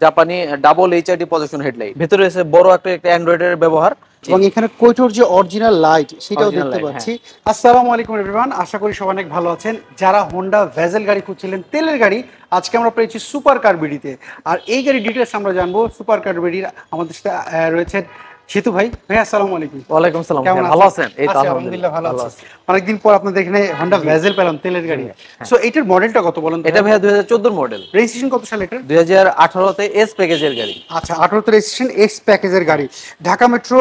জাপানি double HID projection headlight, ভেতরে এসে বড় একটা অ্যান্ড্রয়েডের ব্যবহার এবং এখানে কোটোর যে অরিজিনাল লাইট সেটাও Original দেখতে light, পাচ্ছি। আসসালামু আলাইকুম এভরিওয়ান, আশা করি সবাই অনেক ভালো আছেন। যারা হোন্ডা ভেজেল গাড়ি খুঁজছিলেন, তেলের গাড়ি, আজকে আমরা পেয়েছি সুপার কার বিডিতে। আর এই গাড়ির ডিটেলস আমরা জানবো। সুপার কার বিডির আমাদের সাথে রয়েছেন জিতু ভাই। ভাই আসসালামু আলাইকুম। ওয়ালাইকুম সালাম, কেমন ভালো আছেন? এই তো আলহামদুলিল্লাহ ভালো ভালো আছি। অনেকদিন পর আপনাদের এখানে হোন্ডা ভেজেল পেলাম, তেলের গাড়ি। সো এটার মডেলটা কত বলেন? এটা ভাইয়া 2014 মডেল, রেজিস্ট্রেশন কত সালে এটা? 2018 তে এস প্যাকেজের গাড়ি। আচ্ছা, 18 রেজিস্ট্রেশন এক্স প্যাকেজের গাড়ি। ঢাকা মেট্রো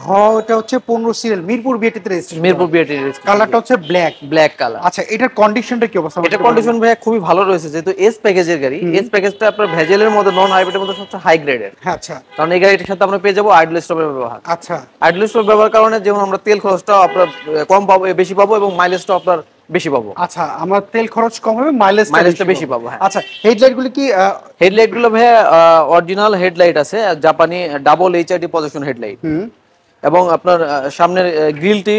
ঘটা হচ্ছে 15 সিরিয়াল, মিরপুর বিএটিতে রেজিস্ট্রেশন। মিরপুর বিআরটি, কালারটা হচ্ছে ব্ল্যাক কালার। আচ্ছা, এটার কন্ডিশনটা কি অবস্থা? এটা কন্ডিশন ভাইয়া খুবই ভালো রয়েছে, যেহেতু এস প্যাকেজের গাড়ি। এস প্যাকেজটা আপনার ভেজেলের মধ্যে, নন হাইব্রিডের মধ্যে সবচেয়ে হাই গ্রেডের। হ্যাঁ, আচ্ছা কারণ এই গাড়িটার সাথে আমরা পেয়ে যাবো আইডল স্টপের ব্যবহার। আচ্ছা আইডল স্টপ ব্যবহার কারণে যেমন আমরা তেল খরচটা আপনার কম পাবো, বেশি পাবো, এবং মাইলেজটা আপনার বেশি পাবো। আচ্ছা, আমার তেল খরচ কম হবে, মাইলেজটা বেশি পাবো। হ্যাঁ, আচ্ছা, হেডলাইট গুলো কি? হেডলাইট গুলো ভাইয়া অরিজিনাল হেডলাইট আছে, জাপানি ডাবল এইচআইডি প্রজেকশন হেডলাইট, এবং আপনার সামনের গ্রিলটি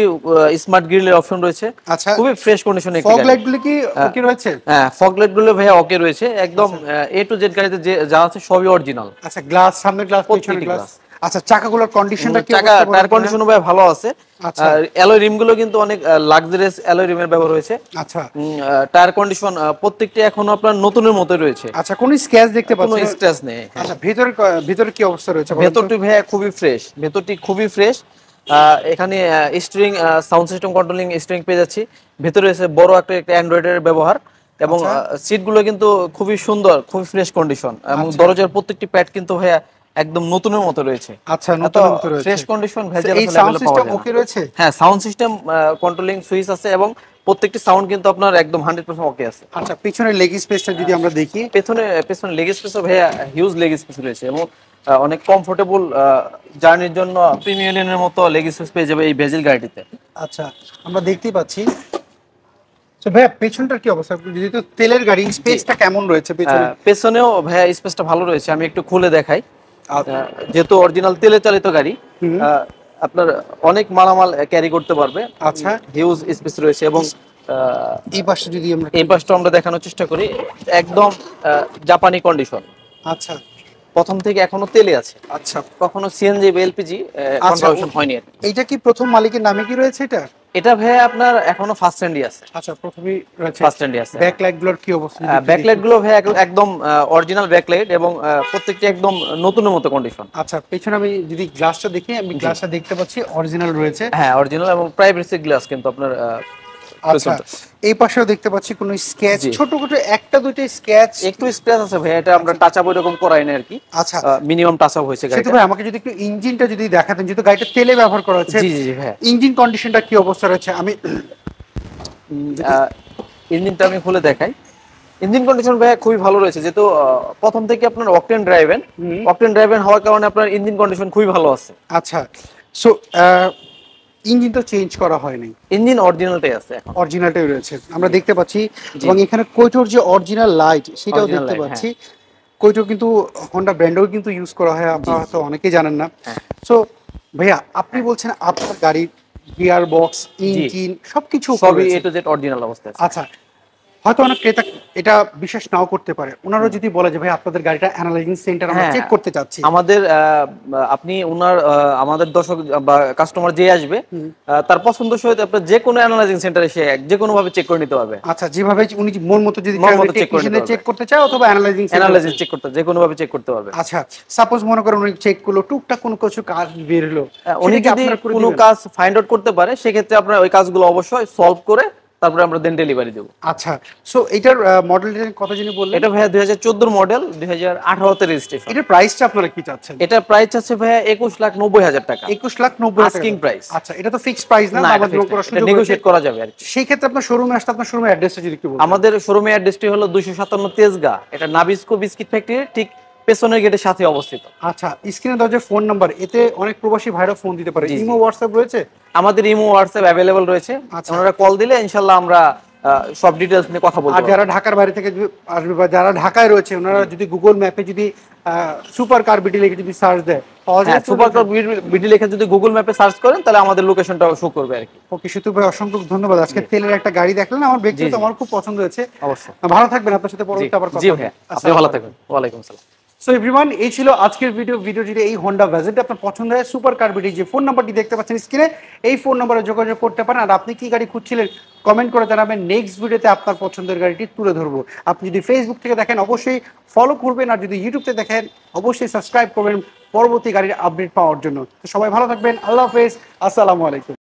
স্মার্ট গ্রিলের অপশন রয়েছে। আচ্ছা, খুবই ফ্রেশ কন্ডিশনে। ফগ লাইট গুলো কি ওকে রয়েছে? হ্যাঁ, ফগ লাইট গুলো ভাইয়া ওকে রয়েছে একদম। এ টু জেড গাড়িতে যে যা আছে সবই অরিজিনাল। আচ্ছা, গ্লাস, সামনের গ্লাস, পিছনের গ্লাস। আচ্ছা, চাকাগুলোর কন্ডিশনটা কি? চাকা টায়ার কন্ডিশন ভাই ভালো আছে। আচ্ছা, অ্যালয় রিম গুলো কিন্তু অনেক লাক্সারিয়াস অ্যালয় রিমের ব্যবহার হয়েছে। আচ্ছা, টায়ার কন্ডিশন প্রত্যেকটি এখনো আপনার নতুনের মতো রয়েছে। আচ্ছা, কোনো স্ক্র্যাচ দেখতে পাচ্ছেন? কোনো স্ক্র্যাচ নেই। আচ্ছা, ভিতরে কি অবস্থা রয়েছে? ভেতরটি ভাইয়া খুবই ফ্রেশ, ভেতরটি খুবই ফ্রেশ। এখানে steering sound system controlling steering পেয়ে যাচ্ছি। ভেতরে এসে বড় একটা অ্যান্ড্রয়েডের ব্যবহার, এবং সিটগুলো কিন্তু খুবই সুন্দর, খুবই ফ্রেশ কন্ডিশন, এবং দরজার প্রত্যেকটি প্যাড কিন্তু ভাইয়া একদম নতুনের মতো রয়েছে। আচ্ছা, নতুনের মতো রয়েছে, ফ্রেশ কন্ডিশন। ভেজেল এই সাউন্ড সিস্টেম ওকে রয়েছে? হ্যাঁ, সাউন্ড সিস্টেম কন্ট্রোলিং সুইচ আছে, এবং প্রত্যেকটি সাউন্ড কিন্তু আপনার একদম 100% ওকে আছে। আচ্ছা, পিছনের লেগ স্পেসটা যদি আমরা দেখি, পেছনে লেগ স্পেসও ভাইয়া হিউজ লেগ স্পেস রয়েছে, এবং অনেক কমফোর্টেবল জার্নির জন্য প্রিমিয়ামের মতো লেগ স্পেস পেয়ে যাবে এই ভেজেল গাড়িটিতে। আচ্ছা, আমরা দেখতেই পাচ্ছি। তো ভাইয়া পেছনটার কি অবস্থা? যেহেতু তেলের গাড়ি, স্পেসটা কেমন রয়েছে পেছনে? পেছনেও ভাইয়া স্পেসটা ভালো রয়েছে, আমি একটু খুলে দেখাই। যেহেতু অরিজিনাল তেলে চালিত গাড়ি, আপনার অনেক মালামাল ক্যারি করতে পারবে। আচ্ছা, হিউজ স্পেস রয়েছে, এবং এই পাশে যদি আমরা, এই পাশটা আমরা দেখানোর চেষ্টা করি, একদম জাপানি কন্ডিশন। আচ্ছা, প্রথম থেকে এখনো তেলে আছে। আচ্ছা, কখনো সিএনজি বা এলপিজি কনভার্সন হয়নি আর কি। এইটা কি প্রথম মালিকের নামে কি রয়েছে এটা? এটা ভাইয়া আপনার এখনো ফার্স্ট হ্যান্ডই আছে। আচ্ছা, প্রথমেই রয়েছে, ফার্স্ট হ্যান্ডই আছে। ব্যাকলাইট গুলোর কি অবস্থা? ব্যাকলাইট গুলো ভাইয়া একদম অরিজিনাল ব্যাকলাইট, এবং প্রত্যেকটি একদম নতুনের মতো কন্ডিশন। আচ্ছা, পেছনে আমি যদি গ্লাসটা দেখি, আমি গ্লাসটা দেখতে পাচ্ছি অরিজিনাল রয়েছে। হ্যাঁ, অরিজিনাল, এবং প্রাইভেসি গ্লাস কিন্তু আপনার। আচ্ছা, এই পাশেও দেখতে পাচ্ছি কোনো স্ক্র্যাচ, ছোট একটা দুটো স্ক্র্যাচ, একটু স্ক্র্যাচ আছে ভাইয়া। এটা আমরা টাচ আপ এরকম করাই না আর কি। আচ্ছা, মিনিমাম টাচ আপ হয়েছে গাড়িটা। সেটা ভাই আমাকে যদি একটু ইঞ্জিনটা যদি দেখাতেন, যেহেতু গাড়িটা তেলে ব্যবহার করা হচ্ছে। জি জি জি ভাইয়া, ইঞ্জিন কন্ডিশনটা কি অবস্থা রয়েছে? আমি ইঞ্জিনটা আমি খুলে দেখাই। ইঞ্জিন কন্ডিশন ভাইয়া খুবই ভালো রয়েছে, যেহেতু প্রথম থেকে আপনার অকটেন ড্রাইভেন হওয়ার কারণে আপনার ইঞ্জিন কন্ডিশন খুবই ভালো আছে। আচ্ছা, সো ইঞ্জিন তো চেঞ্জ করা হয়নি, ইঞ্জিন অরিজিনালটাই আছে, এখন অরিজিনালটাই রয়েছে আমরা দেখতে পাচ্ছি। এবং এখানে কোটোর যে অরিজিনাল লাইট সেটাও দেখতে পাচ্ছি। কোটো কিন্তু হোন্ডা ব্র্যান্ডেও কিন্তু ইউজ করা হয়, আপনারা হয়তো অনেকেই জানেন না। সো ভাইয়া, আপনি বলছেন আপনার গাড়ির গিয়ার বক্স, ইঞ্জিন সবকিছু সবই এ টু জেড অরিজিনাল অবস্থায় আছে। আচ্ছা, হয়তো অনেক ক্রেতা এটা বিশ্বাস নাও করতে পারে। ওনারা যদি বলে যে ভাই আপনাদের গাড়িটা অ্যানালাইজিং সেন্টার আমরা চেক করতে চাচ্ছি, আমাদের আপনি আমাদের দর্শক বা কাস্টমার যে আসবে, তার পছন্দ সহিত আপনি যে কোনো অ্যানালাইজিং সেন্টারে এসে যে কোনো ভাবে চেক করে নিতে পারবে। আচ্ছা, যেভাবে উনি মন মতো যদি চেক করতে চায়, অথবা অ্যানালাইজিং চেক করতে, যে কোনো ভাবে চেক করতে পারবে। আচ্ছা, সাপোজ মনে করেন উনি চেক করলো, টুকটাক কোনো কিছু কাজ বের হলো, উনি যদি কোনো কাজ ফাইন্ড আউট করতে পারে, সেক্ষেত্রে আপনার ওই কাজগুলো অবশ্যই সলভ করে তারপরে আমরা দেন ডেলিভারি দেব। আচ্ছা, সো এটার মডেলটা কত জানি বললেন? এটা ভাইয়া 2014 মডেল, 2018 তে রেজিস্ট্রেশন। এটার প্রাইসটা আপনারা কি চাচ্ছেন? এটা প্রাইস আছে ভাইয়া 21,90,000 টাকা। 21,90,000 আস্কিং প্রাইস। আচ্ছা, এটা তো ফিক্সড প্রাইস না, এটা নেগোশিয়েট করা যাবে আর কি। সেই ক্ষেত্রে আপনার শোরুমে আসতে, আপনার শোরুমের অ্যাড্রেসটা যদি একটু বলেন। আমাদের শোরুমের অ্যাড্রেসটি হলো 257 তেজগাঁ, এটা নাবিস্কো বিস্কিট ফ্যাক্টরি ঠিক পেছনের গেটের সাথে অবস্থিত। আচ্ছা, স্ক্রিনে দেওয়া যে ফোন নাম্বার, এতে অনেক প্রবাসী ভাইরা ফোন দিতে পারে। ইমো হোয়াটসঅ্যাপ রয়েছে? আমাদের ইমো হোয়াটসঅ্যাপ অ্যাভেলেবল রয়েছে। ওনারা কল দিলে ইনশাআল্লাহ আমরা সব ডিটেইলস নিয়ে কথা বলবো। আর যারা ঢাকার বাইরে থেকে আসবে বা যারা ঢাকায় রয়েছে, ওনারা যদি গুগল ম্যাপে যদি সুপার কার বিডি লিখে যদি সার্চ দেয়, পাওয়া যায়। সুপার কার বিডি লিখে যদি গুগল ম্যাপে সার্চ করেন, তাহলে আমাদের লোকেশনটা শো করবে আর কি। ওকে, সুতু ভাই অসংখ্য ধন্যবাদ। আজকে তেলের একটা গাড়ি দেখলেন, আমার ব্যক্তিগত আমার খুব পছন্দ হয়েছে। অবশ্যই, ভালো থাকবেন, আপনার সাথে পরবর্তী আবার কথা হবে। জি ভাই, আপনি ভালো থাকবেন। ওয়ালাইকুম আসসালাম। সো এভরিওয়ান, এই ছিল আজকের ভিডিও যদি এই হোন্ডা ভ্যাজেন্ট আপনার পছন্দ হয়, সুপার কার বিডি যে ফোন নাম্বারটি দেখতে পাচ্ছেন স্ক্রিনে, এই ফোন নাম্বারে যোগাযোগ করতে পারেন। আর আপনি কি গাড়ি খুঁজছিলেন কমেন্ট করে জানাবেন, নেক্সট ভিডিওতে আপনার পছন্দের গাড়িটি তুলে ধরবো। আপনি যদি ফেসবুক থেকে দেখেন অবশ্যই ফলো করবেন, আর যদি ইউটিউব থেকে দেখেন অবশ্যই সাবস্ক্রাইব করবেন পরবর্তী গাড়ির আপডেট পাওয়ার জন্য। তো সবাই ভালো থাকবেন, আল্লাহ হাফেজ, আসসালামু আলাইকুম।